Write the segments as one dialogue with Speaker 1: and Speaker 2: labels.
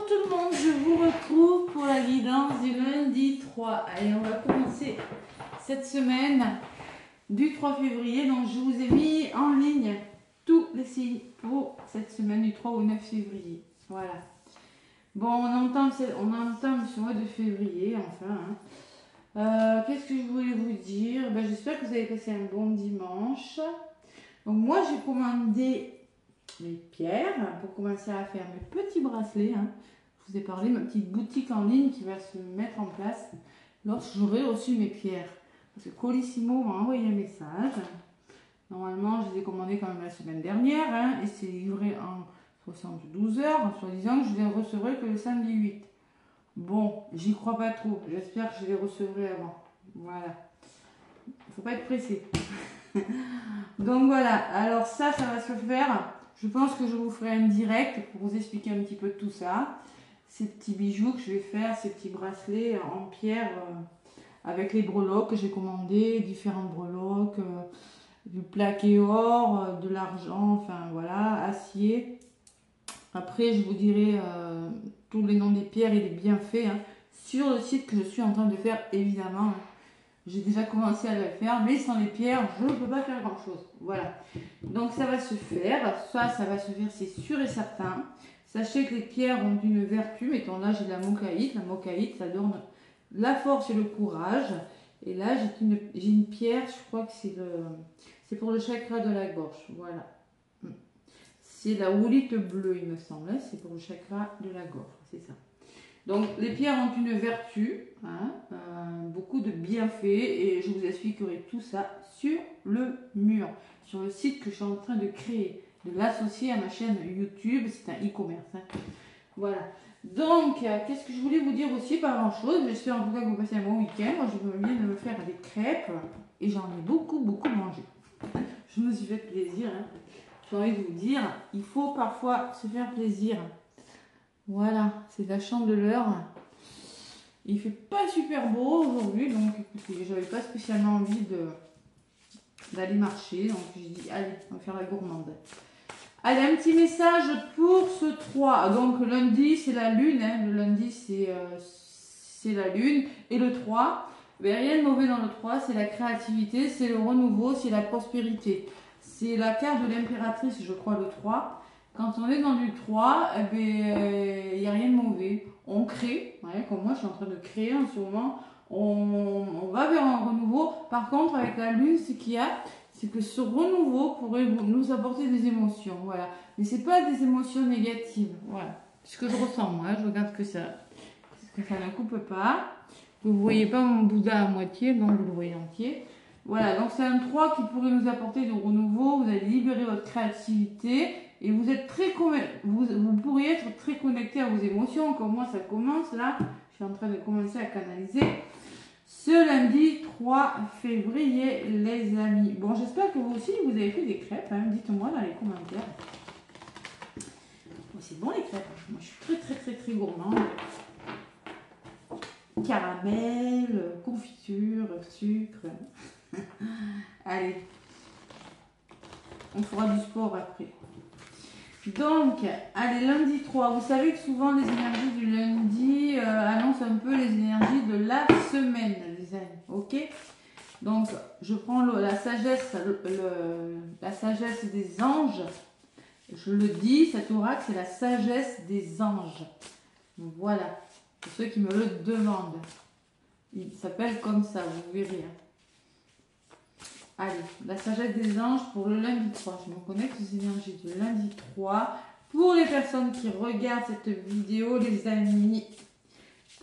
Speaker 1: Bonjour tout le monde, je vous retrouve pour la guidance du lundi 3. Allez, on va commencer cette semaine du 3 février. Donc je vous ai mis en ligne tous les signes pour cette semaine du 3 au 9 février. Voilà. Bon, on entame ce mois de février, enfin. Qu'est-ce que je voulais vous dire? J'espère que vous avez passé un bon dimanche. Donc moi j'ai commandé mes pierres pour commencer à faire mes petits bracelets. Je vous ai parlé de ma petite boutique en ligne qui va se mettre en place lorsque j'aurai reçu mes pierres. Parce que Colissimo m'a envoyé un message. Normalement, je les ai commandées quand même la semaine dernière et c'est livré en 72 heures, en soi-disant que je les recevrai que le samedi 8. Bon, j'y crois pas trop. J'espère que je les recevrai avant. Voilà. Faut pas être pressé. Donc voilà. Alors ça va se faire. Je pense que je vous ferai un direct pour vous expliquer un petit peu tout ça. Ces petits bijoux que je vais faire, ces petits bracelets en pierre avec les breloques que j'ai commandées, différentes breloques, du plaqué or, de l'argent, enfin voilà, acier. Après, je vous dirai tous les noms des pierres et les bienfaits sur le site que je suis en train de faire, évidemment. J'ai déjà commencé à le faire, mais sans les pierres, je ne peux pas faire grand chose. Voilà. Donc ça va se faire. Ça va se faire, c'est sûr et certain. Sachez que les pierres ont une vertu. Mettons là, j'ai de la mocaïte. La mocaïte, ça donne la force et le courage. Et là, j'ai une pierre, je crois que c'est pour le chakra de la gorge. Voilà. C'est la houlite bleue, il me semble. C'est pour le chakra de la gorge. C'est ça. Donc les pierres ont une vertu, beaucoup de bienfaits et je vous expliquerai tout ça sur le mur, sur le site que je suis en train de créer, de l'associer à ma chaîne YouTube, c'est un e-commerce. Voilà. Donc, qu'est-ce que je voulais vous dire aussi? Pas grand chose, j'espère en tout cas que vous passez un bon week-end. Moi je viens de me faire des crêpes et j'en ai beaucoup mangé. Je me suis fait plaisir. J'ai envie de vous dire, il faut parfois se faire plaisir. Voilà, c'est la chandeleur. Il fait pas super beau aujourd'hui, donc écoutez, j'avais pas spécialement envie d'aller marcher, donc j'ai dit allez, on va faire la gourmande. Allez, un petit message pour ce 3. Donc lundi c'est la lune, le lundi c'est la lune, et le 3, rien de mauvais dans le 3, c'est la créativité, c'est le renouveau, c'est la prospérité. C'est la carte de l'impératrice, je crois, le 3. Quand on est dans du 3, il n'y a rien de mauvais. On crée, comme moi je suis en train de créer en ce moment, on va vers un renouveau. Par contre, avec la lune, ce qu'il y a, c'est que ce renouveau pourrait nous apporter des émotions. Voilà. Mais ce n'est pas des émotions négatives. Voilà. Ce que je ressens, moi, je regarde que ça ne coupe pas. Vous ne voyez pas mon Bouddha à moitié, donc vous le voyez entier. Voilà, donc c'est un 3 qui pourrait nous apporter du renouveau. Vous allez libérer votre créativité. Et vous êtes vous pourriez être très connecté à vos émotions, comme moi ça commence là. Je suis en train de commencer à canaliser ce lundi 3 février, les amis. Bon, j'espère que vous aussi, vous avez fait des crêpes. Dites-moi dans les commentaires. Bon, c'est bon les crêpes. Moi, je suis très gourmande. Caramel, confiture, sucre. Allez. On fera du sport après. Donc, allez, lundi 3. Vous savez que souvent les énergies du lundi annoncent un peu les énergies de la semaine, les amis. Ok? Donc, je prends la sagesse des anges. Je le dis, cet oracle, c'est la sagesse des anges. Voilà. Pour ceux qui me le demandent. Il s'appelle comme ça, vous verrez. Allez, la sagesse des anges pour le lundi 3. Je me connecte aux énergies du lundi 3. Pour les personnes qui regardent cette vidéo, les amis,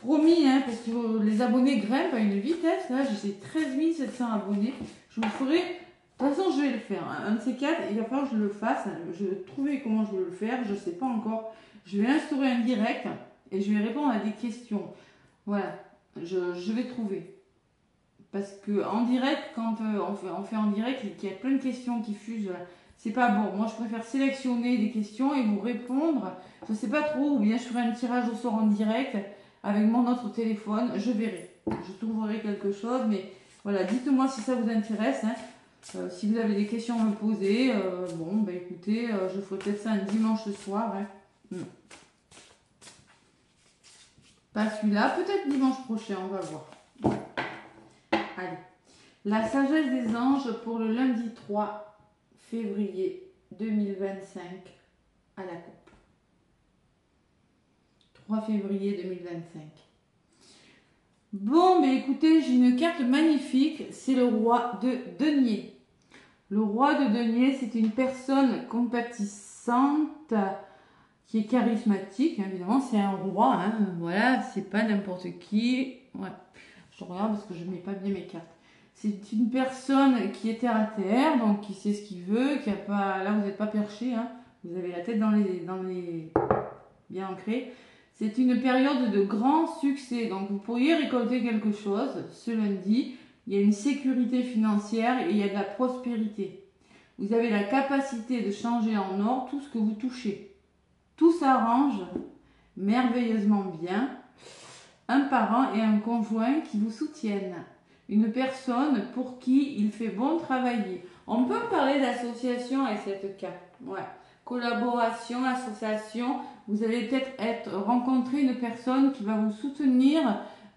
Speaker 1: promis, parce que les abonnés grimpent à une vitesse. Là, j'ai 13 700 abonnés. Je vous ferai... De toute façon, je vais le faire. Un de ces quatre, il va falloir que je le fasse. Je vais trouver comment je vais le faire. Je ne sais pas encore. Je vais instaurer un direct et je vais répondre à des questions. Voilà, je vais trouver. Parce que en direct, quand on fait en direct et qu'il y a plein de questions qui fusent, c'est pas bon. Moi, je préfère sélectionner des questions et vous répondre. Je sais pas trop, ou bien je ferai un tirage au sort en direct avec mon autre téléphone. Je verrai. Je trouverai quelque chose, mais voilà, dites-moi si ça vous intéresse. Si vous avez des questions à me poser, écoutez, je ferai peut-être ça un dimanche soir. Pas celui-là, peut-être dimanche prochain, on va voir. Allez. La sagesse des anges pour le lundi 3 février 2025 à la coupe. 3 février 2025. Bon, mais écoutez, j'ai une carte magnifique, c'est le roi de denier. Le roi de denier, c'est une personne compatissante, qui est charismatique, hein, évidemment, c'est un roi, hein, voilà, c'est pas n'importe qui. Ouais, je regarde parce que je ne mets pas bien mes cartes. C'est une personne qui est terre à terre, donc qui sait ce qu'il veut, qui a pas. Là, vous n'êtes pas perché, hein, vous avez la tête dans les bien ancrée. C'est une période de grand succès, donc vous pourriez récolter quelque chose ce lundi. Il y a une sécurité financière et il y a de la prospérité. Vous avez la capacité de changer en or tout ce que vous touchez. Tout s'arrange merveilleusement bien. Un parent et un conjoint qui vous soutiennent. Une personne pour qui il fait bon travailler. On peut parler d'association avec cette carte. Ouais. Collaboration, association. Vous allez peut-être rencontrer une personne qui va vous soutenir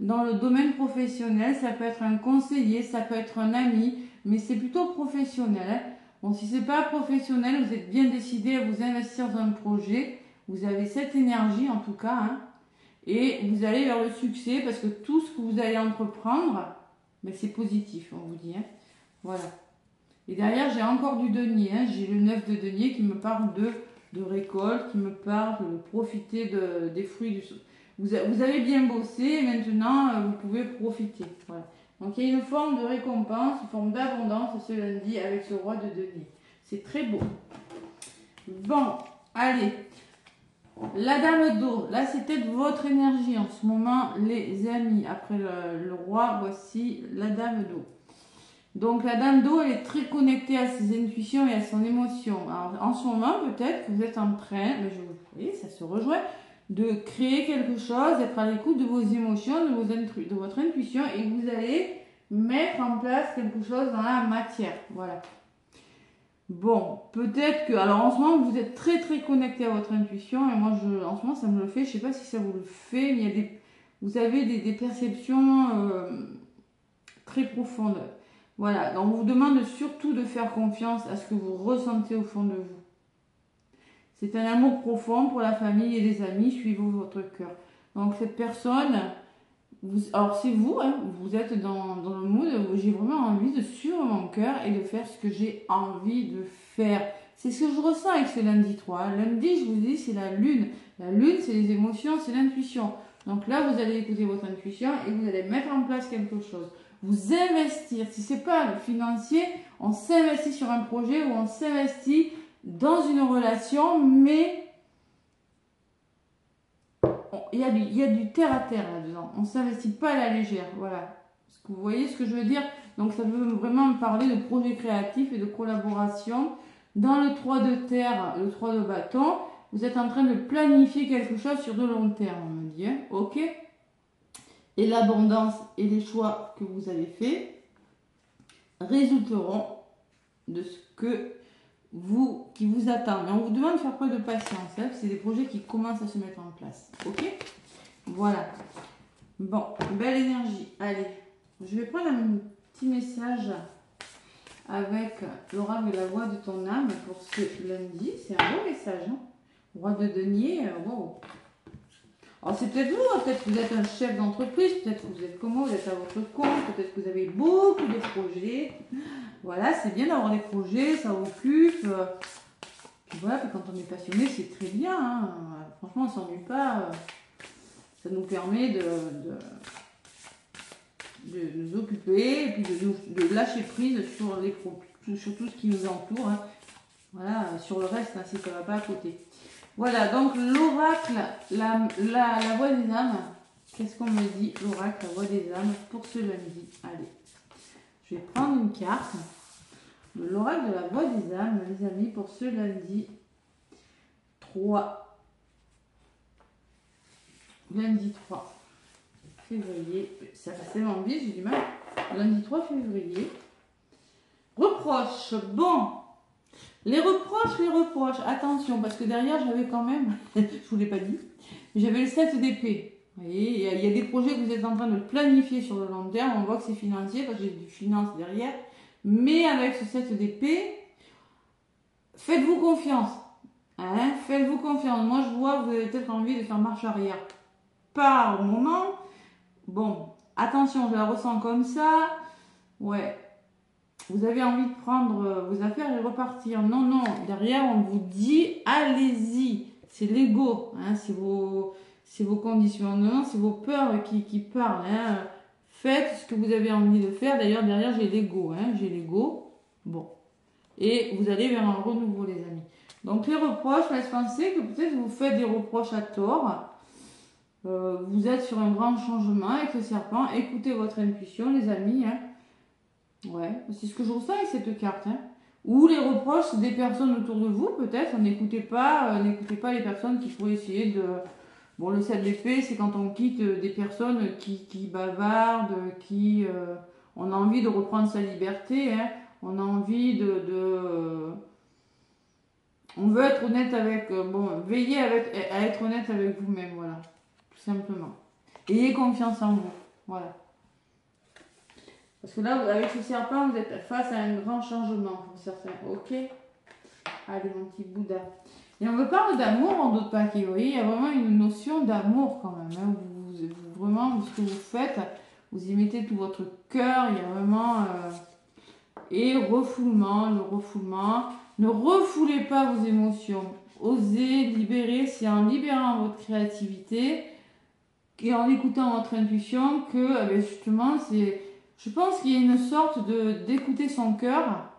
Speaker 1: dans le domaine professionnel. Ça peut être un conseiller, ça peut être un ami, mais c'est plutôt professionnel. Bon, si ce n'est pas professionnel, vous êtes bien décidé à vous investir dans un projet. Vous avez cette énergie en tout cas, hein, et vous allez vers le succès parce que tout ce que vous allez entreprendre, ben, c'est positif, on vous dit. Hein. Voilà. Et derrière, j'ai encore du denier. Hein. J'ai le 9 de denier qui me parle de récolte, qui me parle de profiter des fruits du sol. Vous avez bien bossé et maintenant, vous pouvez profiter. Voilà. Donc, il y a une forme de récompense, une forme d'abondance ce lundi avec ce roi de denier. C'est très beau. Bon, allez. La dame d'eau, là c'est peut-être votre énergie en ce moment, les amis. Après le roi, voici la dame d'eau. Donc la dame d'eau, elle est très connectée à ses intuitions et à son émotion. Alors, en ce moment, peut-être que vous êtes en train, mais vous voyez, ça se rejoint, de créer quelque chose, d'être à l'écoute de vos émotions, de votre intuition, et vous allez mettre en place quelque chose dans la matière. Voilà. Bon, peut-être que, alors en ce moment vous êtes très très connecté à votre intuition et moi en ce moment ça me le fait, je sais pas si ça vous le fait, mais il y a vous avez des perceptions très profondes. Voilà, donc on vous demande surtout de faire confiance à ce que vous ressentez au fond de vous. C'est un amour profond pour la famille et les amis, suivez votre cœur. Donc cette personne, alors c'est vous, hein, vous êtes dans le mood où j'ai vraiment envie de suivre mon cœur et de faire ce que j'ai envie de faire. C'est ce que je ressens avec ce lundi 3. Lundi, je vous dis, c'est la lune. La lune, c'est les émotions, c'est l'intuition. Donc là, vous allez écouter votre intuition et vous allez mettre en place quelque chose. Vous investir. Si ce n'est pas le financier, on s'investit sur un projet ou on s'investit dans une relation, mais il y a du terre à terre là-dedans. On ne s'investit pas à la légère. Voilà. Est-ce que vous voyez ce que je veux dire? Donc ça veut vraiment parler de projets créatifs et de collaboration. Dans le 3 de terre, le 3 de bâton, vous êtes en train de planifier quelque chose sur de long terme, on me dit. Hein, ok? Et l'abondance et les choix que vous avez faits résulteront de ce qui vous attend. Mais on vous demande de faire preuve de patience. Hein, c'est des projets qui commencent à se mettre en place. Ok? Voilà. Bon, belle énergie. Allez, je vais prendre un petit message avec l'oracle de la voix de ton âme pour ce lundi. C'est un beau message. Hein? Roi de denier. Wow. Alors c'est peut-être vous, peut-être que vous êtes un chef d'entreprise, peut-être que vous êtes comme moi, vous êtes à votre compte, peut-être que vous avez beaucoup de projets. Voilà, c'est bien d'avoir des projets, ça occupe. Puis voilà, puis quand on est passionné, c'est très bien. Hein. Franchement, on ne s'ennuie pas. Ça nous permet de nous occuper et puis de lâcher prise sur tout ce qui nous entoure. Hein. Voilà, sur le reste, hein, si ça ne va pas à côté. Voilà, donc l'oracle, la voix des âmes. Qu'est-ce qu'on me dit, l'oracle, la voix des âmes, pour ce lundi? Allez, je vais prendre une carte de l'oracle de la voix des âmes, les amis, pour ce lundi 3. Lundi 3 février. Ça passe tellement vite, j'ai du mal. Lundi 3 février. Reproche. Bon. Les reproches. Attention, parce que derrière, j'avais quand même, je ne vous l'ai pas dit, j'avais le 7 d'épée. Vous voyez, il y a des projets que vous êtes en train de planifier sur le long terme. On voit que c'est financier parce que j'ai du finance derrière. Mais avec ce 7 d'épée, faites-vous confiance. Hein, faites-vous confiance. Moi, je vois que vous avez peut-être envie de faire marche arrière. Par moment. Bon, attention, je la ressens comme ça. Ouais. Vous avez envie de prendre vos affaires et repartir. Non, non. Derrière, on vous dit, allez-y. C'est l'ego. Hein, c'est vos conditionnements, c'est vos peurs qui parlent. Hein. Faites ce que vous avez envie de faire. D'ailleurs, derrière, j'ai l'ego. Hein, j'ai l'ego. Bon. Et vous allez vers un renouveau, les amis. Donc, les reproches laissent penser que peut-être vous faites des reproches à tort. Vous êtes sur un grand changement avec le serpent. Écoutez votre intuition, les amis. Hein. Ouais, c'est ce que je ressens avec cette carte. Hein. Ou les reproches des personnes autour de vous, peut-être. N'écoutez pas les personnes qui pourraient essayer de... Bon, le 7 d'épée, c'est quand on quitte des personnes qui bavardent, qui on a envie de reprendre sa liberté. Hein. On a envie on veut être honnête avec... bon, veillez à être honnête avec vous-même, voilà. Tout simplement. Ayez confiance en vous, voilà. Parce que là, avec ce serpent, vous êtes face à un grand changement pour certains. Ok. Allez, mon petit Bouddha. Et on me parle d'amour en d'autres paquets. Vous voyez, il y a vraiment une notion d'amour quand même. Hein. Vraiment, ce que vous faites, vous y mettez tout votre cœur. Il y a vraiment... et refoulement, le refoulement. Ne refoulez pas vos émotions. Osez libérer. C'est en libérant votre créativité et en écoutant votre intuition que justement, c'est... Je pense qu'il y a une sorte d'écouter son cœur.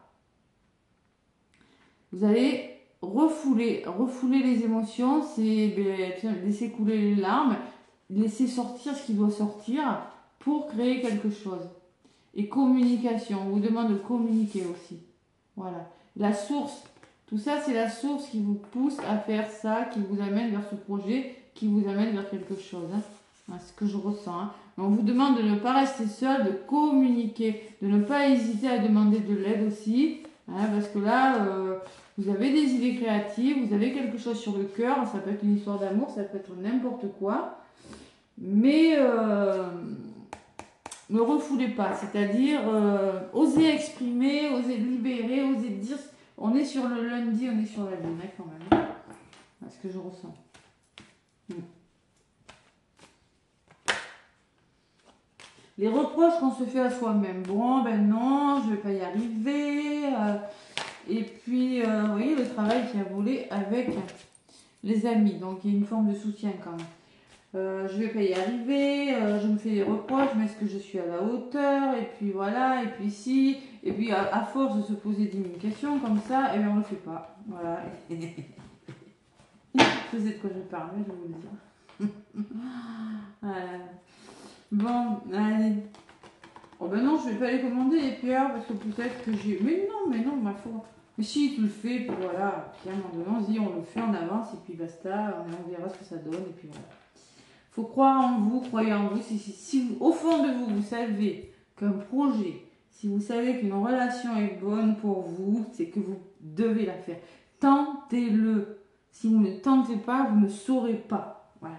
Speaker 1: Vous allez refouler les émotions, c'est laisser couler les larmes, laisser sortir ce qui doit sortir pour créer quelque chose. Et communication, on vous demande de communiquer aussi. Voilà. La source, tout ça c'est la source qui vous pousse à faire ça, qui vous amène vers ce projet, qui vous amène vers quelque chose. Hein. C'est ce que je ressens. Hein. On vous demande de ne pas rester seul, de communiquer, de ne pas hésiter à demander de l'aide aussi, hein, parce que là, vous avez des idées créatives, vous avez quelque chose sur le cœur, ça peut être une histoire d'amour, ça peut être n'importe quoi, mais ne refoulez pas, c'est-à-dire osez exprimer, osez libérer, osez dire, on est sur le lundi, on est sur la lune, hein, quand même, c'est ce que je ressens. Les reproches qu'on se fait à soi-même. Bon, ben non, je vais pas y arriver. Et puis, vous voyez, le travail qui a volé avec les amis. Donc, il y a une forme de soutien quand même. Je vais pas y arriver. Je me fais des reproches, mais est-ce que je suis à la hauteur? Et puis voilà, et puis si. Et puis, à force de se poser 10 000 questions comme ça, eh bien, on le fait pas. Voilà. Je sais de quoi je parle, je vais vous le dire. Voilà. Bon, allez. Oh ben non, je vais pas les commander les pierres parce que peut-être que j'ai... Mais non, ma foi. Mais si, tu le fais, puis voilà. Puis à un moment donné, on le fait, on avance et puis basta. On verra ce que ça donne et puis voilà. Faut croire en vous, croyez en vous. Si vous, au fond de vous, vous savez qu'un projet, si vous savez qu'une relation est bonne pour vous, c'est que vous devez la faire. Tentez-le. Si vous ne tentez pas, vous ne saurez pas. Voilà.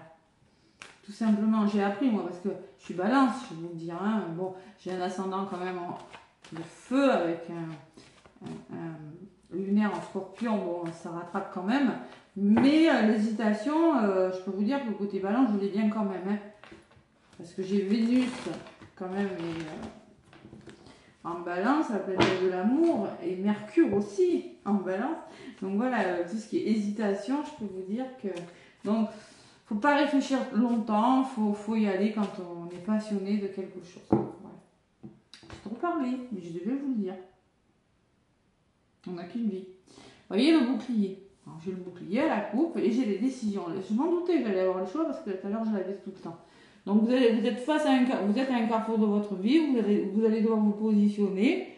Speaker 1: Tout simplement, j'ai appris moi parce que je suis balance, je vais vous le dire. Hein. Bon, j'ai un ascendant quand même de feu avec un lunaire en scorpion, bon, ça rattrape quand même. Mais l'hésitation, je peux vous dire que le côté balance, je l'ai bien quand même. Hein. Parce que j'ai Vénus quand même en balance, la planète de l'amour, et Mercure aussi en balance. Donc voilà, tout ce qui est hésitation, je peux vous dire que... Donc, faut pas réfléchir longtemps, faut y aller quand on est passionné de quelque chose. Voilà. J'ai trop parlé, mais je devais vous le dire. On n'a qu'une vie. Vous voyez le bouclier. J'ai le bouclier, la coupe et j'ai les décisions. Je m'en doutais que j'allais avoir le choix parce que tout à l'heure je l'avais tout le temps. Donc vous êtes face à un carrefour de votre vie, vous allez devoir vous positionner.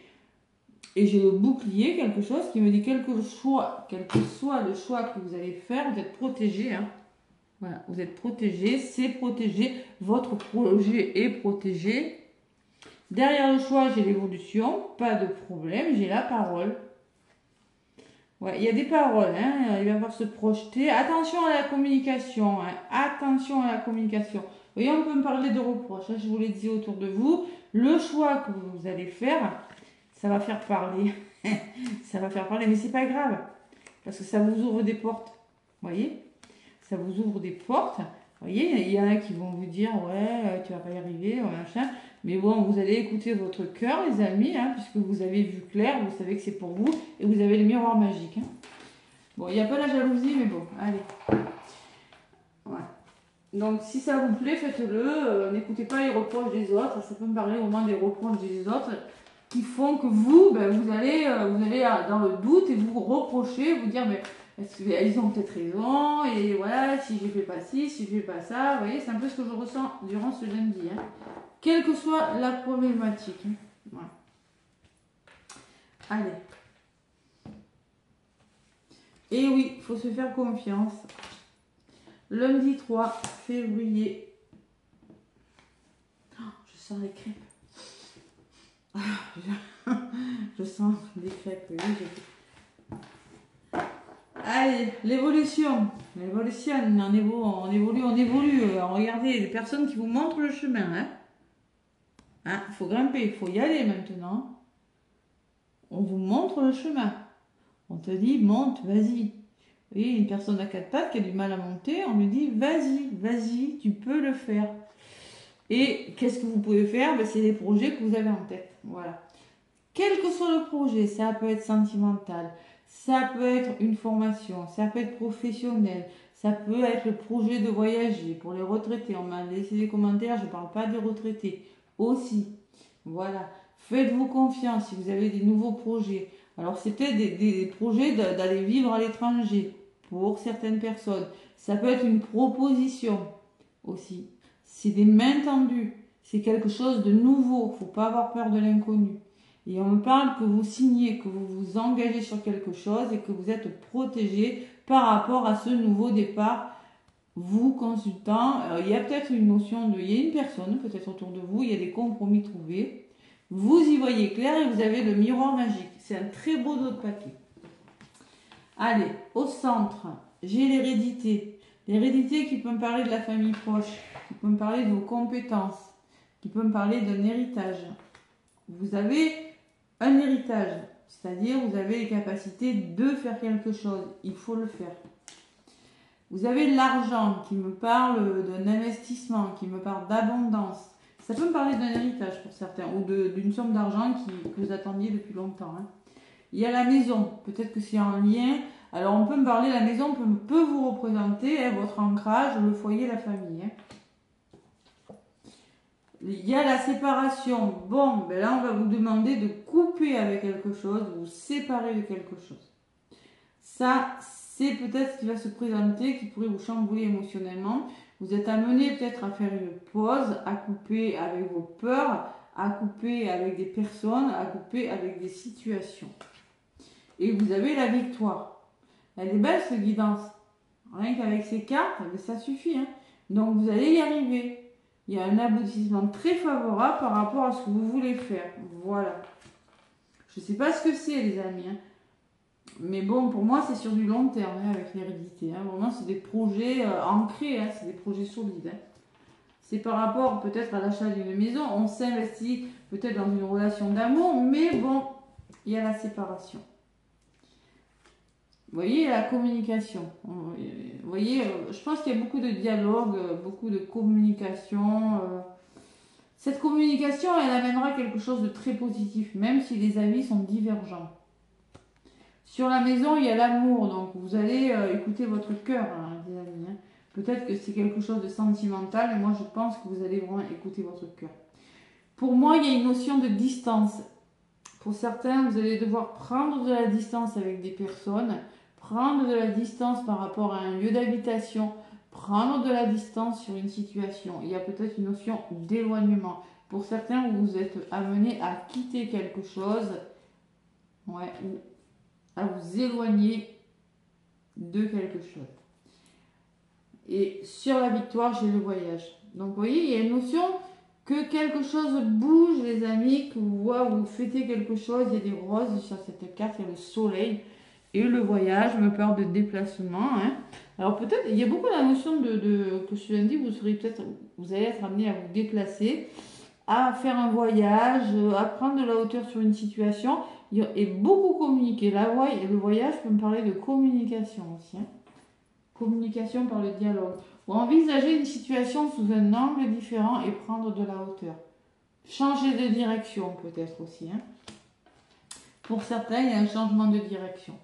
Speaker 1: Et j'ai le bouclier, quelque chose qui me dit quel que soit le choix que vous allez faire, vous êtes protégé. Hein. Voilà, vous êtes protégé, c'est protégé, votre projet est protégé. Derrière le choix, j'ai l'évolution, pas de problème, j'ai la parole. Ouais, il y a des paroles, hein, il va falloir se projeter. Attention à la communication, hein, attention à la communication. Vous voyez, on peut me parler de reproches, hein, je vous l'ai dit autour de vous. Le choix que vous allez faire, ça va faire parler. Ça va faire parler, mais c'est pas grave, parce que ça vous ouvre des portes. Vous voyez, ça vous ouvre des portes. Vous voyez, il y en a qui vont vous dire, ouais, tu vas pas y arriver, ouais, machin. Mais bon, vous allez écouter votre cœur, les amis, hein, puisque vous avez vu clair, vous savez que c'est pour vous, et vous avez le miroir magique. Hein. Bon, il n'y a pas la jalousie, mais bon, allez. Ouais. Donc, si ça vous plaît, faites-le. N'écoutez pas les reproches des autres. Ça peut me parler au moins des reproches des autres qui font que vous, ben, vous allez dans le doute et vous reprocher, vous dire, mais ils ont peut-être raison, et voilà, si je fais pas ci, si je fais pas ça, vous voyez, c'est un peu ce que je ressens durant ce lundi. Hein. Quelle que soit la problématique. Hein. Voilà. Allez. Et oui, il faut se faire confiance. Lundi 3 février. Oh, je sens les crêpes. Je sens des crêpes. Oui, allez, l'évolution. L'évolution, on évolue. Regardez, les personnes qui vous montrent le chemin. Hein. Hein, faut grimper, il faut y aller maintenant. On vous montre le chemin. On te dit, monte, vas-y. Vous voyez, une personne à quatre pattes qui a du mal à monter, on lui dit, vas-y, vas-y, tu peux le faire. Et qu'est-ce que vous pouvez faire? Ben, c'est les projets que vous avez en tête. Voilà. Quel que soit le projet, ça peut être sentimental, ça peut être une formation, ça peut être professionnel, ça peut être le projet de voyager pour les retraités. On m'a laissé des commentaires, je ne parle pas des retraités. Aussi, voilà. Faites-vous confiance si vous avez des nouveaux projets. Alors, c'est peut-être des projets d'aller vivre à l'étranger pour certaines personnes. Ça peut être une proposition aussi. C'est des mains tendues. C'est quelque chose de nouveau. Il ne faut pas avoir peur de l'inconnu. Et on me parle que vous signez, que vous vous engagez sur quelque chose et que vous êtes protégé par rapport à ce nouveau départ. Vous, consultant, il y a peut-être une notion de... Il y a une personne peut-être autour de vous, il y a des compromis trouvés. Vous y voyez clair et vous avez le miroir magique. C'est un très beau dos de papier. Allez, au centre, j'ai l'hérédité. L'hérédité qui peut me parler de la famille proche, qui peut me parler de vos compétences, qui peut me parler d'un héritage. Vous avez un héritage, c'est-à-dire vous avez les capacités de faire quelque chose. Il faut le faire. Vous avez l'argent qui me parle d'un investissement, qui me parle d'abondance. Ça peut me parler d'un héritage pour certains, ou d'une somme d'argent que vous attendiez depuis longtemps. Hein. Il y a la maison, peut-être que c'est en lien. Alors on peut me parler, la maison peut vous représenter hein, votre ancrage, le foyer, la famille. Hein. Il y a la séparation. Bon, ben là on va vous demander de couper avec quelque chose, de vous séparer de quelque chose. Ça, c'est peut-être ce qui va se présenter, qui pourrait vous chambouler émotionnellement. Vous êtes amené peut-être à faire une pause, à couper avec vos peurs, à couper avec des personnes, à couper avec des situations. Et vous avez la victoire. Elle est belle cette guidance. Rien qu'avec ces cartes, ça suffit. Hein. Donc vous allez y arriver. Il y a un aboutissement très favorable par rapport à ce que vous voulez faire. Voilà. Je ne sais pas ce que c'est les amis. Hein. Mais bon, pour moi, c'est sur du long terme hein, avec l'hérédité. Hein. Vraiment, c'est des projets ancrés, hein, c'est des projets solides. Hein. C'est par rapport peut-être à l'achat d'une maison. On s'investit peut-être dans une relation d'amour, mais bon, il y a la séparation. Vous voyez, la communication. Vous voyez, je pense qu'il y a beaucoup de dialogue, beaucoup de communication. Cette communication, elle amènera quelque chose de très positif, même si les avis sont divergents. Sur la maison, il y a l'amour, donc vous allez écouter votre cœur, hein, les amis. Hein. Peut-être que c'est quelque chose de sentimental, mais moi je pense que vous allez vraiment écouter votre cœur. Pour moi, il y a une notion de distance. Pour certains, vous allez devoir prendre de la distance avec des personnes, prendre de la distance par rapport à un lieu d'habitation, prendre de la distance sur une situation. Il y a peut-être une notion d'éloignement. Pour certains, vous êtes amené à quitter quelque chose, ouais, ou à vous éloigner de quelque chose. Et sur la victoire, j'ai le voyage. Donc, vous voyez, il y a une notion que quelque chose bouge, les amis, que vous fêtez quelque chose. Il y a des roses sur cette carte, il y a le soleil. Et le voyage me parle de déplacement. Hein. Alors peut-être, il y a beaucoup la notion que ce lundi, vous allez être amené à vous déplacer, à faire un voyage, à prendre de la hauteur sur une situation et beaucoup communiquer. Là, ouais, le voyage peut me parler de communication aussi. Hein. Communication par le dialogue. Ou envisager une situation sous un angle différent et prendre de la hauteur. Changer de direction peut-être aussi. Hein. Pour certains, il y a un changement de direction.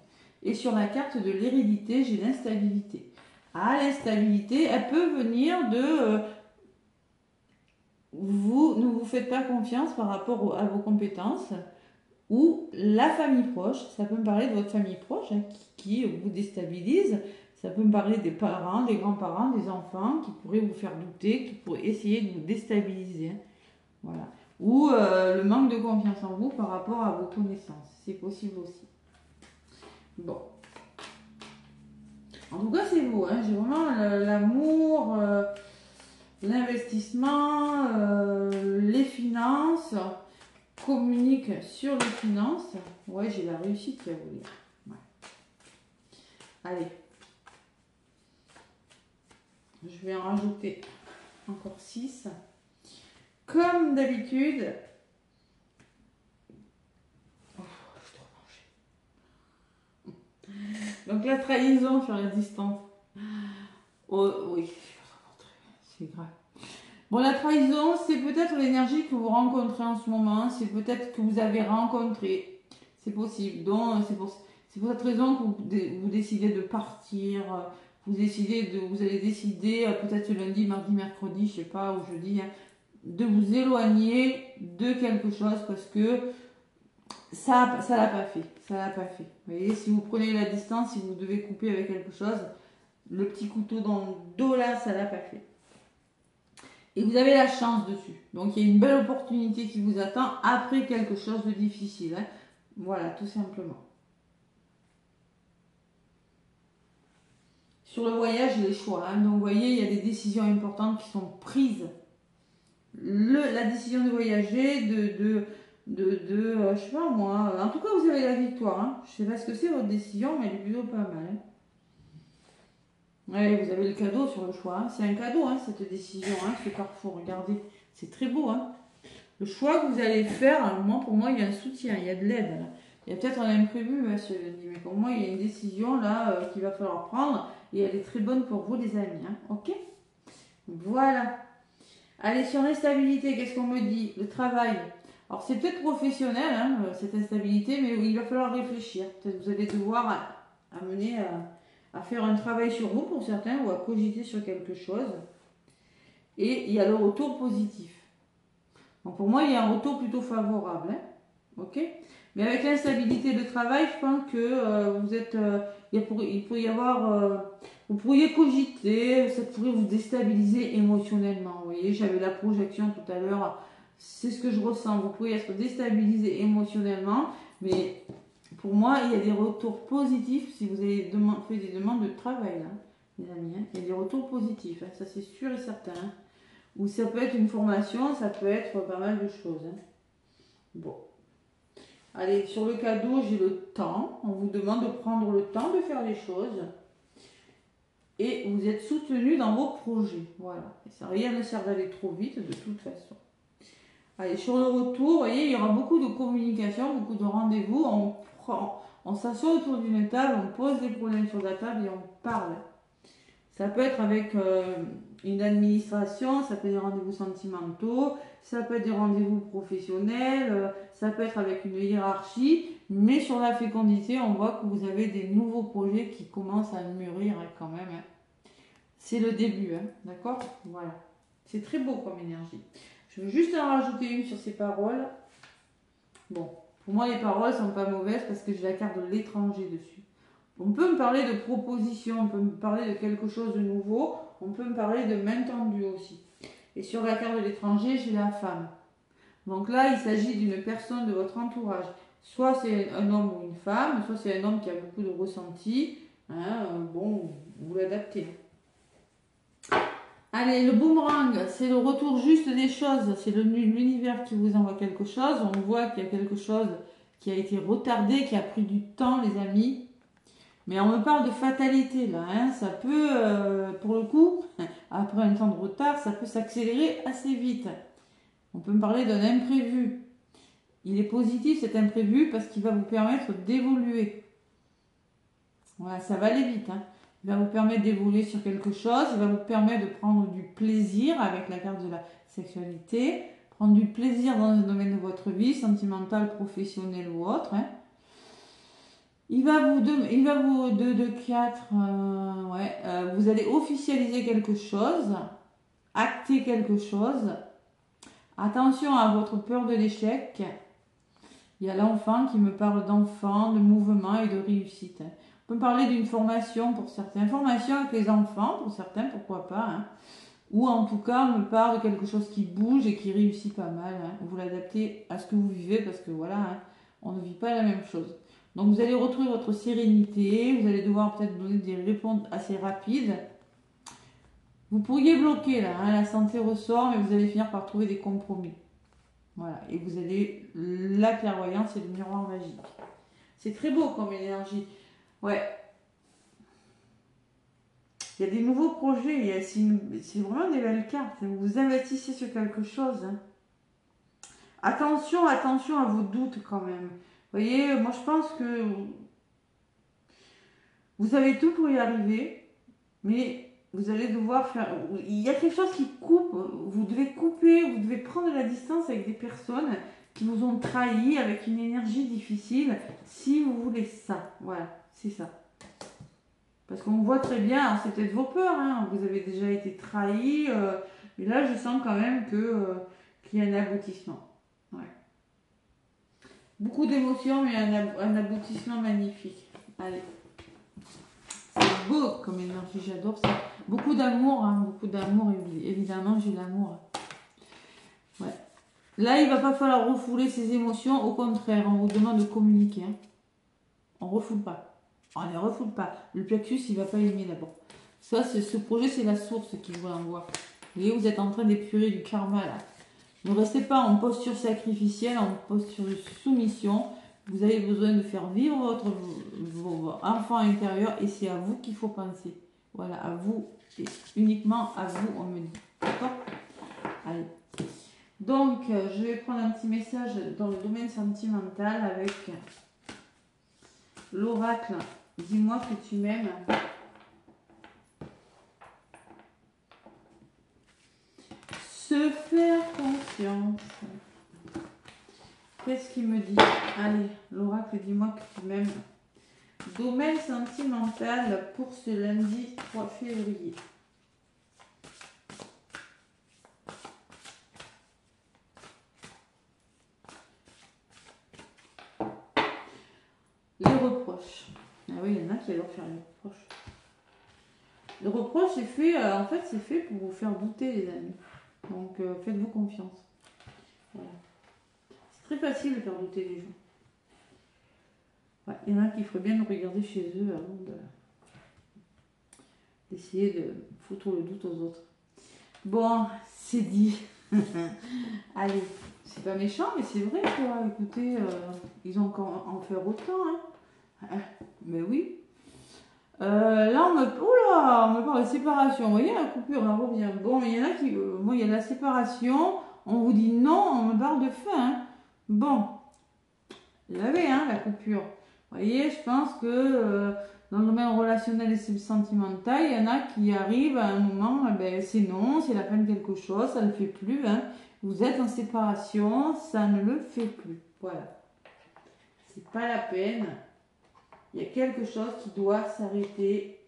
Speaker 1: Et sur la carte de l'hérédité, j'ai l'instabilité. Ah, l'instabilité, elle peut venir de... vous ne vous faites pas confiance par rapport à vos compétences ou la famille proche. Ça peut me parler de votre famille proche hein, qui vous déstabilise. Ça peut me parler des parents, des grands-parents, des enfants qui pourraient vous faire douter, qui pourraient essayer de vous déstabiliser. Hein. Voilà. Ou le manque de confiance en vous par rapport à vos connaissances. C'est possible aussi. Bon. En tout cas, c'est vous. Hein. J'ai vraiment l'amour, l'investissement, les finances. Communique sur les finances. Ouais, j'ai la réussite qui a voulu. Ouais. Allez. Je vais en rajouter encore 6. Comme d'habitude, donc la trahison sur la distance. Oh, oui, c'est grave. Bon, la trahison, c'est peut-être l'énergie que vous rencontrez en ce moment. C'est peut-être que vous avez rencontré. C'est possible. Donc, c'est pour cette raison que vous décidez de partir. Vous allez décider, peut-être ce lundi, mardi, mercredi, je sais pas, ou jeudi, hein, de vous éloigner de quelque chose parce que ça l'a pas fait. Ça l'a pas fait. Vous voyez, si vous prenez la distance, si vous devez couper avec quelque chose, le petit couteau dans le dos là, ça l'a pas fait. Et vous avez la chance dessus. Donc il y a une belle opportunité qui vous attend après quelque chose de difficile. Hein. Voilà, tout simplement. Sur le voyage, les choix. Hein. Donc vous voyez, il y a des décisions importantes qui sont prises. La décision de voyager, je sais pas moi. En tout cas, vous avez la victoire. Hein. Je sais pas ce que c'est votre décision, mais elle est plutôt pas mal. Hein. Ouais, vous avez le cadeau sur le choix. Hein. C'est un cadeau, hein, cette décision, hein, ce carrefour. Regardez, c'est très beau. Hein. Le choix que vous allez faire, pour moi, il y a un soutien, il y a de l'aide. Il y a peut-être un imprévu, monsieur lundi, mais pour moi, il y a une décision là qu'il va falloir prendre et elle est très bonne pour vous, les amis. Hein. Ok? Voilà. Allez, sur l'instabilité, qu'est-ce qu'on me dit? Le travail. Alors, c'est peut-être professionnel, hein, cette instabilité, mais il va falloir réfléchir. Peut-être que vous allez devoir amener à faire un travail sur vous pour certains ou à cogiter sur quelque chose. Et il y a le retour positif. Donc, pour moi, il y a un retour plutôt favorable. Hein, ok? Mais avec l'instabilité de travail, je pense que vous êtes... il pourrait y avoir... vous pourriez cogiter, ça pourrait vous déstabiliser émotionnellement. Vous voyez, j'avais la projection tout à l'heure. C'est ce que je ressens. Vous pourriez être déstabilisé émotionnellement. Mais pour moi, il y a des retours positifs si vous avez fait des demandes de travail, là, les amis. Hein. Il y a des retours positifs. Hein. Ça, c'est sûr et certain. Hein. Ou ça peut être une formation, ça peut être pas mal de choses. Hein. Bon. Allez, sur le cadeau, j'ai le temps. On vous demande de prendre le temps de faire les choses. Et vous êtes soutenu dans vos projets. Voilà. Et ça, rien ne sert d'aller trop vite de toute façon. Allez, sur le retour, vous voyez, il y aura beaucoup de communication, beaucoup de rendez-vous. On s'assoit autour d'une table, on pose des problèmes sur la table et on parle. Ça peut être avec une administration, ça peut être des rendez-vous sentimentaux, ça peut être des rendez-vous professionnels, ça peut être avec une hiérarchie, mais sur la fécondité, on voit que vous avez des nouveaux projets qui commencent à mûrir hein, quand même. Hein. C'est le début, hein, d'accord? Voilà. C'est très beau comme énergie. Je veux juste en rajouter une sur ces paroles. Bon, pour moi, les paroles sont pas mauvaises parce que j'ai la carte de l'étranger dessus. On peut me parler de proposition, on peut me parler de quelque chose de nouveau, on peut me parler de main tendue aussi. Et sur la carte de l'étranger, j'ai la femme. Donc là, il s'agit d'une personne de votre entourage. Soit c'est un homme ou une femme, soit c'est un homme qui a beaucoup de ressenti. Hein, bon, vous l'adaptez. Allez, le boomerang, c'est le retour juste des choses. C'est l'univers qui vous envoie quelque chose. On voit qu'il y a quelque chose qui a été retardé, qui a pris du temps, les amis. Mais on me parle de fatalité là, hein. Ça peut, pour le coup, après un temps de retard, ça peut s'accélérer assez vite. On peut me parler d'un imprévu. Il est positif cet imprévu parce qu'il va vous permettre d'évoluer. Voilà, ça va aller vite, hein. Il va vous permettre d'évoluer sur quelque chose, il va vous permettre de prendre du plaisir avec la carte de la sexualité, prendre du plaisir dans un domaine de votre vie, sentimental, professionnel ou autre, hein. Il va vous, de 4, vous allez officialiser quelque chose, acter quelque chose. Attention à votre peur de l'échec. Il y a l'enfant qui me parle d'enfant, de mouvement et de réussite. On peut parler d'une formation pour certains, formation avec les enfants pour certains, pourquoi pas, hein. Ou en tout cas, on me parle de quelque chose qui bouge et qui réussit pas mal, hein. Vous l'adaptez à ce que vous vivez parce que voilà, hein, on ne vit pas la même chose. Donc vous allez retrouver votre sérénité, vous allez devoir peut-être donner des réponses assez rapides. Vous pourriez bloquer là, hein, la santé ressort, mais vous allez finir par trouver des compromis. Voilà, et vous allez, la clairvoyance et le miroir magique. C'est très beau comme énergie. Ouais. Il y a des nouveaux projets, c'est vraiment des belles cartes. Vous investissez sur quelque chose, hein. Attention à vos doutes quand même. Vous voyez, moi je pense que vous avez tout pour y arriver, mais vous allez devoir faire... Il y a quelque chose qui coupe, vous devez couper, vous devez prendre de la distance avec des personnes qui vous ont trahi avec une énergie difficile, si vous voulez ça. Voilà, c'est ça. Parce qu'on voit très bien, c'est peut-être vos peurs, hein, vous avez déjà été trahi, mais là je sens quand même qu'il y a un aboutissement. Ouais. Beaucoup d'émotions, mais un aboutissement magnifique. Allez. C'est beau comme énergie, j'adore ça. Beaucoup d'amour, hein, évidemment, j'ai l'amour. Ouais. Là, il ne va pas falloir refouler ses émotions, au contraire, on vous demande de communiquer. Hein. On ne refoule pas. On ne les refoule pas. Le plexus, il ne va pas aimer d'abord. Ça, ce projet, c'est la source qui vous envoie. Vous voyez, vous êtes en train d'épurer du karma, là. Ne restez pas en posture sacrificielle, en posture de soumission. Vous avez besoin de faire vivre votre enfant intérieur et c'est à vous qu'il faut penser. Voilà, à vous et uniquement à vous, on me dit. D'accord? Allez. Donc, je vais prendre un petit message dans le domaine sentimental avec l'oracle. Dis-moi que tu m'aimes. Se faire confiance. Qu'est-ce qu'il me dit? Allez, l'oracle, dis-moi que tu m'aimes. Domaine sentimental pour ce lundi 3 février. Les reproches. Ah oui, il y en a qui adorent faire les reproches. Le reproche, c'est fait, en fait, c'est fait pour vous faire douter, les amis. Donc, faites-vous confiance. Voilà. C'est très facile de faire douter les gens. Ouais, il y en a qui feraient bien de regarder chez eux avant d'essayer de foutre le doute aux autres. Bon, c'est dit. Allez, c'est pas méchant, mais c'est vrai, quoi. Écoutez, ils ont encore en faire autant, hein. Mais oui. Là, on me parle de séparation. Vous voyez, la coupure, elle revient. Bon, mais il y en a qui... il y a la séparation. On vous dit non, on me parle de fin. Hein. Bon. Vous avez, hein, la coupure. Vous voyez, je pense que dans le domaine relationnel et sentimental, il y en a qui arrivent à un moment, c'est non, c'est la fin de quelque chose, ça ne le fait plus. Hein. Vous êtes en séparation, ça ne le fait plus. Voilà. C'est pas la peine. Il y a quelque chose qui doit s'arrêter.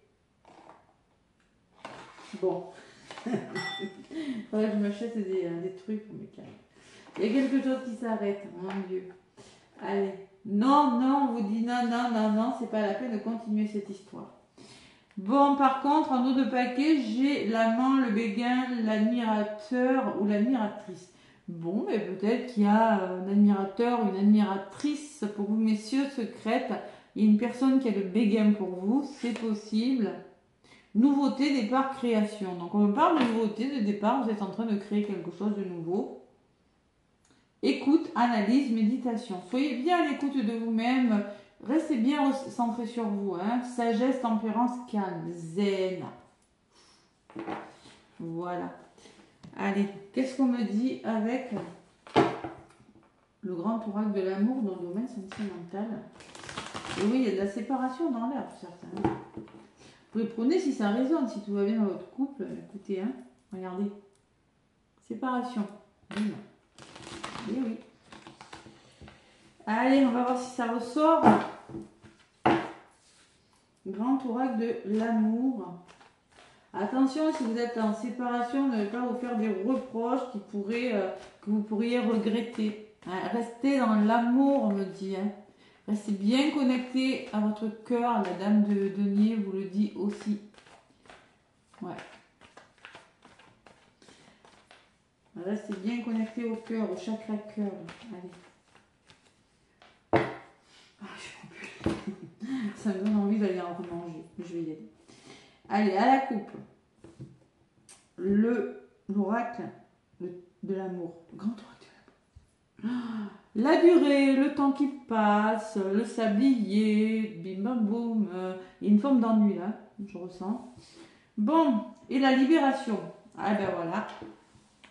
Speaker 1: Bon. Faudrait que je m'achète des trucs pour mes câbles. Il y a quelque chose qui s'arrête, mon Dieu. Allez. Non, on vous dit non, c'est pas la peine de continuer cette histoire. Bon, par contre, en dos de paquet, j'ai l'amant, le béguin, l'admirateur ou l'admiratrice. Bon, mais peut-être qu'il y a un admirateur ou une admiratrice pour vous, messieurs, secrète. Il y a une personne qui a le béguin pour vous, c'est possible. Nouveauté, départ, création. Donc on me parle de nouveauté, de départ, vous êtes en train de créer quelque chose de nouveau. Écoute, analyse, méditation. Soyez bien à l'écoute de vous-même. Restez bien centré sur vous. Hein. Sagesse, tempérance, calme, zen. Voilà. Allez, qu'est-ce qu'on me dit avec le grand oracle de l'amour dans le domaine sentimental? Et oui, il y a de la séparation dans l'air pour certains. Vous les prenez si ça résonne, si tout va bien dans votre couple. Écoutez, hein, regardez. Séparation. Et oui. Allez, on va voir si ça ressort. Grand oracle de l'amour. Attention, si vous êtes en séparation, ne pas vous faire des reproches que vous pourriez regretter. Hein, restez dans l'amour, on me dit. Hein. Restez bien connecté à votre cœur. La dame de denier vous le dit aussi. Ouais. Restez bien connecté au cœur, au chakra cœur. Allez. Ah, je ne peux plus. Ça me donne envie d'aller en remanger. Je vais y aller. Allez, à la coupe. L'oracle de l'amour. Grand oracle de l'amour. La durée, le temps qui passe, le sablier, bim bam boum. Il y a une forme d'ennui là, je ressens. Bon, et la libération. Ah ben voilà.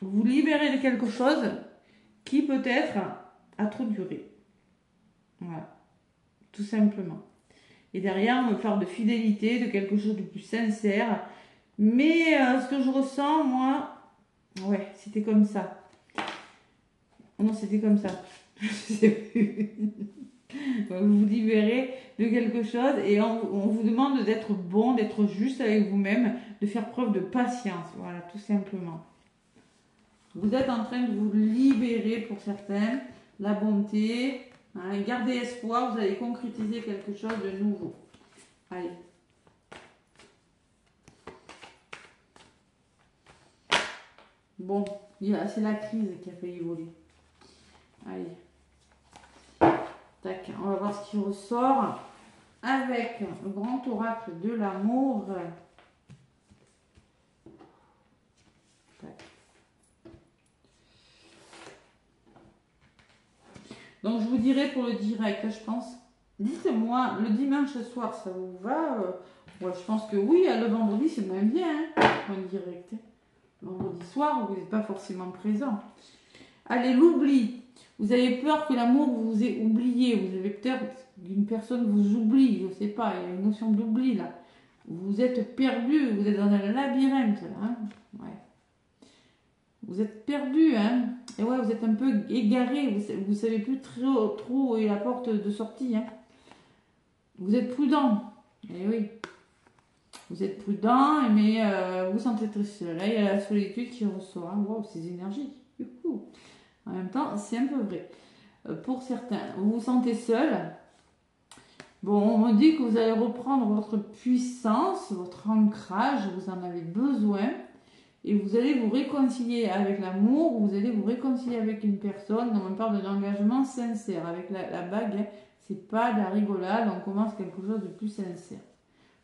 Speaker 1: Vous libérez de quelque chose qui peut-être a trop duré. Voilà. Tout simplement. Et derrière, on me parle de fidélité, de quelque chose de plus sincère. Mais ce que je ressens, moi, ouais, c'était comme ça. Non, c'était comme ça. Je sais plus. Vous vous libérez de quelque chose et on vous demande d'être bon, d'être juste avec vous-même, de faire preuve de patience. Voilà, tout simplement. Vous êtes en train de vous libérer pour certains, la bonté. Hein, gardez espoir, vous allez concrétiser quelque chose de nouveau. Allez. Bon, c'est la crise qui a failli voler. Allez. Tac, on va voir ce qui ressort avec le grand oracle de l'amour. Tac. Donc, je vous dirai pour le direct, je pense. Dites-moi, le dimanche soir, ça vous va? Ouais, je pense que oui. Le vendredi, c'est moins bien, hein, pour un direct. Vendredi soir, vous n'êtes pas forcément présent. Allez, l'oubli. Vous avez peur que l'amour vous ait oublié. Vous avez peur qu'une personne vous oublie. Je ne sais pas, il y a une notion d'oubli là. Vous êtes perdu, vous êtes dans un labyrinthe là. Hein, ouais. Vous êtes perdu, hein. Et ouais, vous êtes un peu égaré. Vous ne savez plus trop où est la porte de sortie. Hein. Vous êtes prudent. Eh oui. Vous êtes prudent, mais vous sentez très seul. Là, il y a la solitude qui ressort. Hein. Wow, ces énergies. Du coup. En même temps, c'est un peu vrai. Pour certains, vous vous sentez seul. Bon, on me dit que vous allez reprendre votre puissance, votre ancrage, vous en avez besoin. Et vous allez vous réconcilier avec l'amour, vous allez vous réconcilier avec une personne. On me parle d'un engagement sincère. Avec la bague, hein, c'est pas de la rigolade, on commence quelque chose de plus sincère.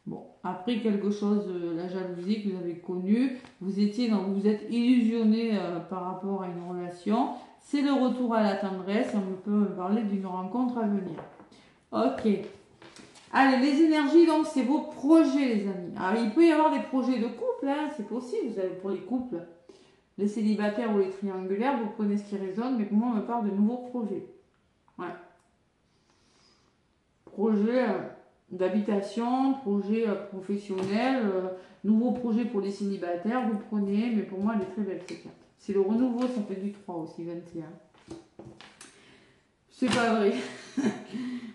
Speaker 1: Bon, après quelque chose, la jalousie que vous avez connue, vous êtes illusionné par rapport à une relation. C'est le retour à la tendresse et on peut me parler d'une rencontre à venir. Ok. Allez, les énergies, donc, c'est vos projets, les amis. Alors, il peut y avoir des projets de couple, hein, c'est possible. Vous avez pour les couples, les célibataires ou les triangulaires, vous prenez ce qui résonne, mais pour moi, on me parle de nouveaux projets. Ouais. Projet d'habitation, projet professionnel, nouveau projet pour les célibataires, vous prenez, mais pour moi, elle est très belle, cette carte. C'est le renouveau, ça fait du 3 aussi, 21. C'est pas vrai.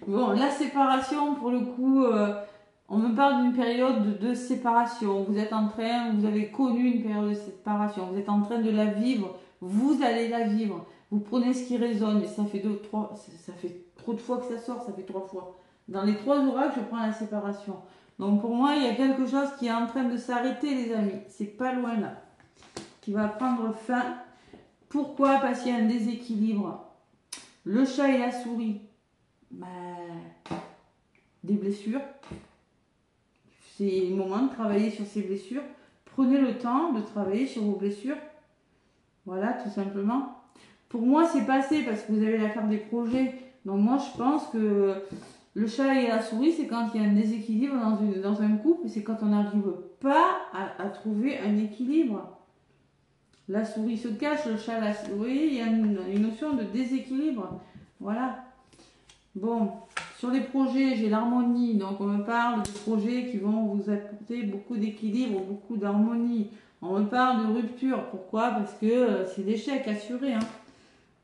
Speaker 1: Bon, la séparation, pour le coup, on me parle d'une période de séparation. Vous avez connu une période de séparation. Vous êtes en train de la vivre. Vous allez la vivre. Vous prenez ce qui résonne, mais ça fait ça fait trop de fois que ça sort, ça fait 3 fois. Dans les 3 oracles, je prends la séparation. Donc pour moi, il y a quelque chose qui est en train de s'arrêter, les amis. C'est pas loin là. Qui va prendre fin. Pourquoi? Parce qu'il y a un déséquilibre. Le chat et la souris. Des blessures. C'est le moment de travailler sur ces blessures. Prenez le temps de travailler sur vos blessures. Voilà, tout simplement. Pour moi, c'est passé parce que vous avez la carte des projets. Donc moi, je pense que Le chat et la souris, c'est quand il y a un déséquilibre dans un couple, c'est quand on n'arrive pas à trouver un équilibre. La souris se cache, le chat, la souris, il y a une notion de déséquilibre. Voilà. Bon, sur les projets, j'ai l'harmonie. Donc, on me parle de projets qui vont vous apporter beaucoup d'équilibre, beaucoup d'harmonie. On me parle de rupture. Pourquoi? Parce que c'est l'échec assuré. Hein.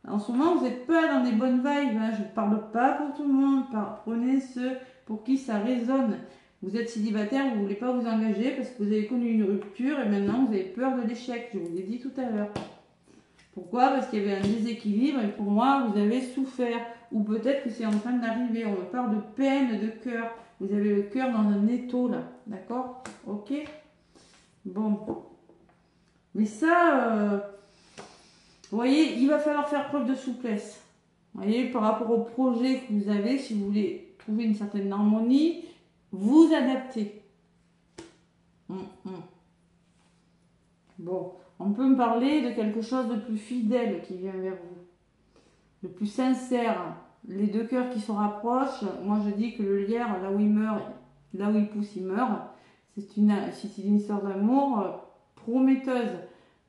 Speaker 1: En ce moment, vous n'êtes pas dans des bonnes vibes. Hein. Je ne parle pas pour tout le monde. Prenez ceux pour qui ça résonne. Vous êtes célibataire, vous ne voulez pas vous engager parce que vous avez connu une rupture et maintenant vous avez peur de l'échec. Je vous l'ai dit tout à l'heure. Pourquoi? Parce qu'il y avait un déséquilibre et pour moi, vous avez souffert. Ou peut-être que c'est en train d'arriver. On me parle de peine de cœur. Vous avez le cœur dans un étau là. D'accord? Ok? Bon. Mais ça, vous voyez, il va falloir faire preuve de souplesse. Vous voyez, par rapport au projet que vous avez, si vous voulez trouver une certaine harmonie, vous adaptez. Bon, on peut me parler de quelque chose de plus fidèle qui vient vers vous, de plus sincère. Les deux cœurs qui se rapprochent, moi je dis que le lierre, là où il meurt, là où il pousse, il meurt. C'est une histoire d'amour prometteuse.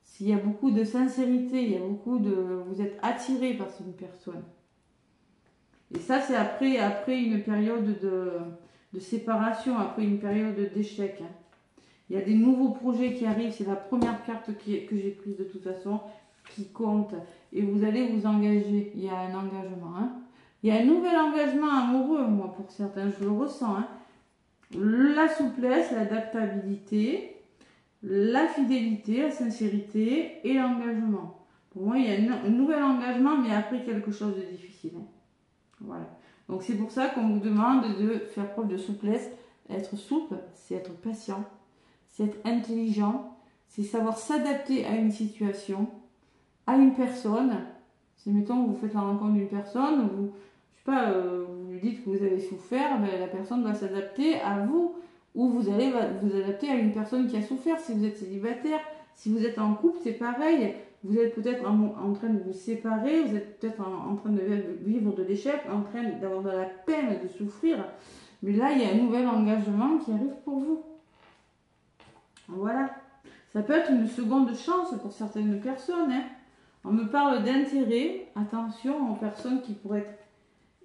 Speaker 1: S'il y a beaucoup de sincérité, il y a beaucoup de... Vous êtes attiré par une personne. Et ça, c'est après une période de séparation, après une période d'échec. Hein. Il y a des nouveaux projets qui arrivent, c'est la première carte que j'ai prise de toute façon, qui compte. Et vous allez vous engager, il y a un engagement. Hein. Il y a un nouvel engagement amoureux, moi, pour certains, je le ressens. Hein. La souplesse, l'adaptabilité, la fidélité, la sincérité et l'engagement. Pour moi, il y a un nouvel engagement, mais après quelque chose de difficile. Hein. Voilà. Donc c'est pour ça qu'on vous demande de faire preuve de souplesse. Être souple, c'est être patient, c'est être intelligent, c'est savoir s'adapter à une situation, à une personne. C'est mettons vous faites la rencontre d'une personne, vous, je sais pas, vous lui dites que vous avez souffert, ben, la personne va s'adapter à vous. Ou vous allez vous adapter à une personne qui a souffert si vous êtes célibataire. Si vous êtes en couple, c'est pareil. Vous êtes peut-être en train de vous séparer, vous êtes peut-être en train de vivre de l'échec, en train d'avoir de la peine, de souffrir. Mais là, il y a un nouvel engagement qui arrive pour vous. Voilà. Ça peut être une seconde chance pour certaines personnes. Hein. On me parle d'intérêt, attention aux personnes qui pourraient être...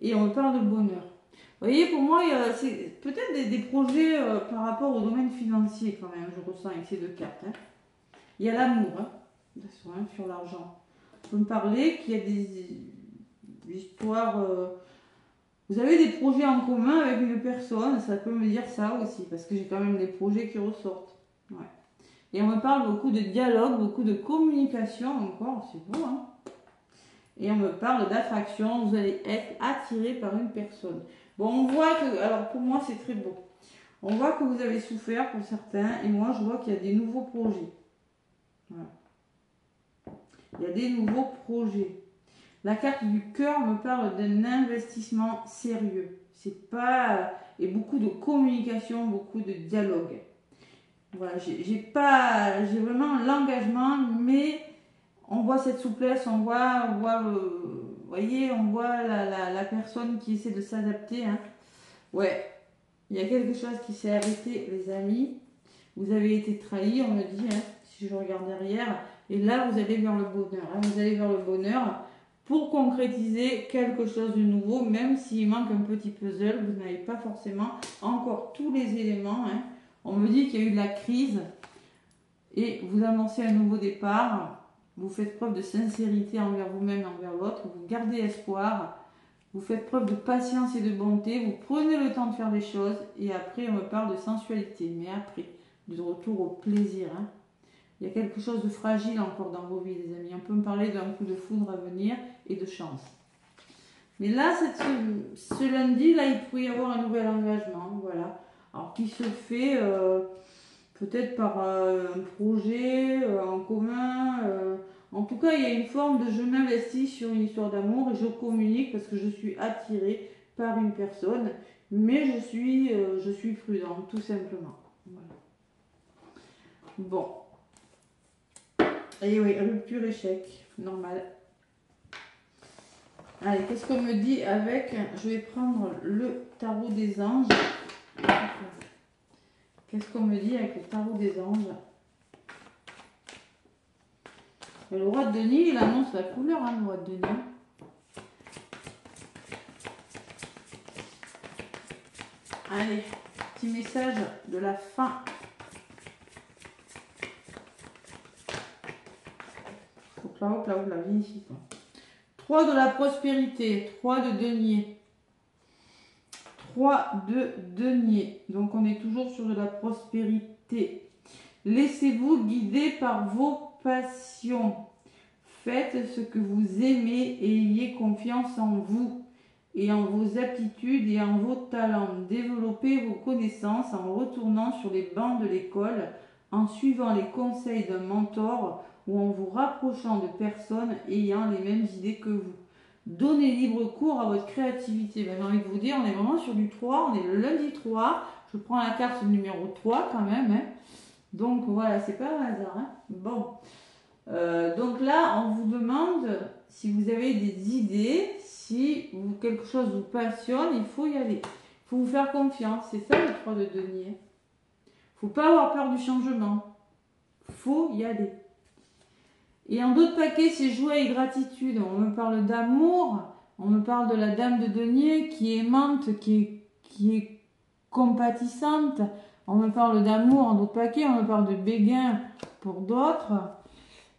Speaker 1: Et on me parle de bonheur. Vous voyez, pour moi, c'est peut-être des projets par rapport au domaine financier quand même, je ressens avec ces deux cartes. Hein. Il y a l'amour, hein, sur l'argent. On peut me parler qu'il y a des histoires... vous avez des projets en commun avec une personne, ça peut me dire ça aussi, parce que j'ai quand même des projets qui ressortent. Ouais. Et on me parle beaucoup de dialogue, beaucoup de communication encore, c'est beau, hein. Et on me parle d'attraction, vous allez être attiré par une personne. Bon, on voit que, alors pour moi c'est très beau. On voit que vous avez souffert pour certains, et moi je vois qu'il y a des nouveaux projets. Voilà. Il y a des nouveaux projets. La carte du cœur me parle d'un investissement sérieux. C'est pas... Et beaucoup de communication, beaucoup de dialogue. Voilà, j'ai vraiment l'engagement, mais on voit cette souplesse, on voit vous voyez, on voit la personne qui essaie de s'adapter. Hein. Ouais, il y a quelque chose qui s'est arrêté, les amis. Vous avez été trahis, on me dit, hein, si je regarde derrière. Et là, vous allez vers le bonheur. Hein, vous allez vers le bonheur pour concrétiser quelque chose de nouveau, même s'il manque un petit puzzle. Vous n'avez pas forcément encore tous les éléments. Hein. On me dit qu'il y a eu de la crise et vous annoncez un nouveau départ. Vous faites preuve de sincérité envers vous-même et envers l'autre. Vous gardez espoir. Vous faites preuve de patience et de bonté. Vous prenez le temps de faire les choses. Et après, on me parle de sensualité. Mais après, du retour au plaisir. Hein. Il y a quelque chose de fragile encore dans vos vies, les amis. On peut me parler d'un coup de foudre à venir et de chance. Mais là, ce lundi, là, il pourrait y avoir un nouvel engagement. Voilà. Alors, qui se fait peut-être par un projet en commun. En tout cas, il y a une forme de je m'investis sur une histoire d'amour et je communique parce que je suis attirée par une personne. Mais je suis prudente, tout simplement. Voilà. Bon. Et oui, rupture, échec, normal. Allez, qu'est-ce qu'on me dit avec... Je vais prendre le tarot des anges. Qu'est-ce qu'on me dit avec le tarot des anges? Le roi de denier, il annonce la couleur, hein, le roi de denier. Allez, petit message de la fin. Hop là, hop là, hop là, viens ici. 3 de la prospérité, 3 de denier. 3 de denier. Donc on est toujours sur de la prospérité. Laissez-vous guider par vos passions. Faites ce que vous aimez et ayez confiance en vous et en vos aptitudes et en vos talents. Développez vos connaissances en retournant sur les bancs de l'école, en suivant les conseils d'un mentor ou en vous rapprochant de personnes ayant les mêmes idées que vous. Donnez libre cours à votre créativité. Ben, j'ai envie de vous dire, on est vraiment sur du 3, on est le lundi 3. Je prends la carte numéro 3 quand même. Hein. Donc voilà, c'est pas un hasard. Hein. Bon. Donc là, on vous demande si vous avez des idées, si quelque chose vous passionne, il faut y aller. Il faut vous faire confiance. C'est ça le 3 de denier. Il ne faut pas avoir peur du changement. Il faut y aller. Et en d'autres paquets, c'est joie et gratitude. On me parle d'amour, on me parle de la dame de denier qui est aimante, qui est compatissante. On me parle d'amour en d'autres paquets, on me parle de béguin pour d'autres.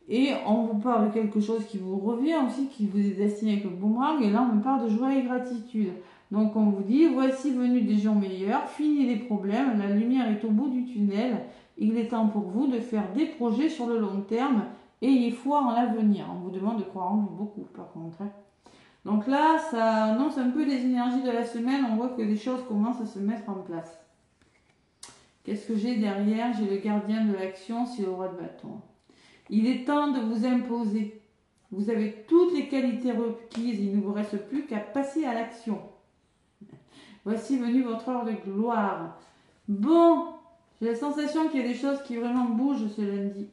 Speaker 1: Et on vous parle de quelque chose qui vous revient aussi, qui vous est destiné avec le boomerang. Et là, on me parle de joie et gratitude. Donc, on vous dit, voici venus des jours meilleurs, fini les problèmes, la lumière est au bout du tunnel. Il est temps pour vous de faire des projets sur le long terme. Ayez foi en l'avenir. On vous demande de croire en vous beaucoup, par contre. Hein. Donc là, ça annonce un peu les énergies de la semaine. On voit que les choses commencent à se mettre en place. Qu'est-ce que j'ai derrière? J'ai le gardien de l'action, c'est le roi de bâton. Il est temps de vous imposer. Vous avez toutes les qualités requises. Il ne vous reste plus qu'à passer à l'action. Voici venue votre heure de gloire. Bon, j'ai la sensation qu'il y a des choses qui vraiment bougent ce lundi.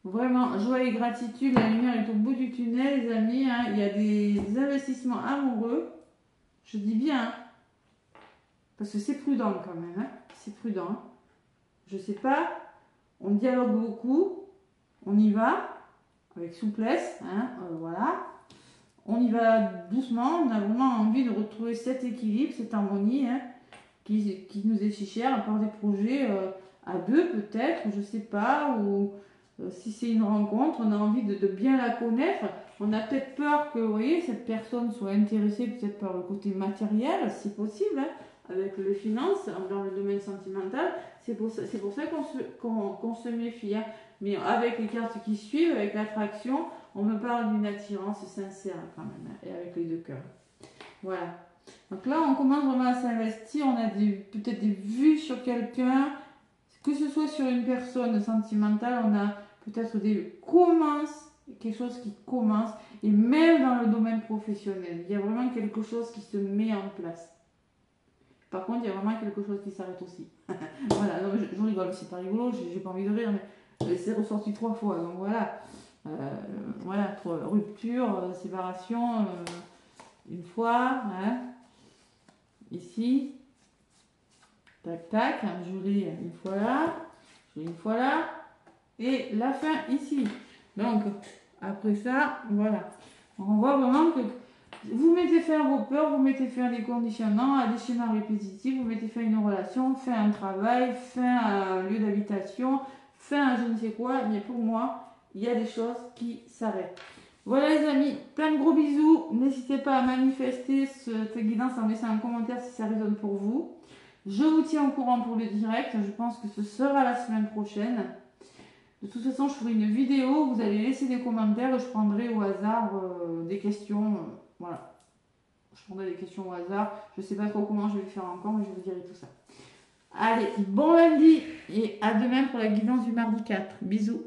Speaker 1: Vraiment, joie et gratitude, la lumière est au bout du tunnel, les amis. Hein. Il y a des investissements amoureux. Je dis bien, hein, parce que c'est prudent quand même. Hein. C'est prudent. Hein. Je sais pas, on dialogue beaucoup, on y va, avec souplesse. Hein, voilà. On y va doucement, on a vraiment envie de retrouver cet équilibre, cette harmonie hein, qui nous est si chère, à part des projets à deux peut-être, je sais pas, ou... si c'est une rencontre, on a envie de bien la connaître. On a peut-être peur que, vous voyez, cette personne soit intéressée peut-être par le côté matériel, si possible, hein, avec les finances, dans le domaine sentimental. C'est pour ça qu'on se méfie. Hein. Mais avec les cartes qui suivent, avec l'attraction, on me parle d'une attirance sincère quand même, hein, et avec les deux cœurs. Voilà. Donc là, on commence vraiment à s'investir. On a peut-être des vues sur quelqu'un. Que ce soit sur une personne sentimentale, on a peut-être quelque chose qui commence, et même dans le domaine professionnel, il y a vraiment quelque chose qui se met en place. Par contre, il y a vraiment quelque chose qui s'arrête aussi. Voilà, non, je rigole, c'est pas rigolo, j'ai pas envie de rire, mais c'est ressorti 3 fois, donc voilà. Voilà, rupture, séparation, une fois, hein. Ici. Tac, tac, un jury une fois là, jury une fois là, et la fin ici. Donc, après ça, voilà. On voit vraiment que vous mettez fin à vos peurs, vous mettez fin à des conditionnements, à des schémas répétitifs, vous mettez fin à une relation, fin à un travail, fin à un lieu d'habitation, fin à je ne sais quoi, mais pour moi, il y a des choses qui s'arrêtent. Voilà les amis, plein de gros bisous. N'hésitez pas à manifester cette guidance en laissant un commentaire si ça résonne pour vous. Je vous tiens au courant pour le direct, je pense que ce sera la semaine prochaine. De toute façon, je ferai une vidéo, vous allez laisser des commentaires et je prendrai au hasard des questions. Voilà, je prendrai des questions au hasard. Je ne sais pas trop comment je vais faire encore, mais je vous dirai tout ça. Allez, bon lundi et à demain pour la guidance du mardi 4. Bisous.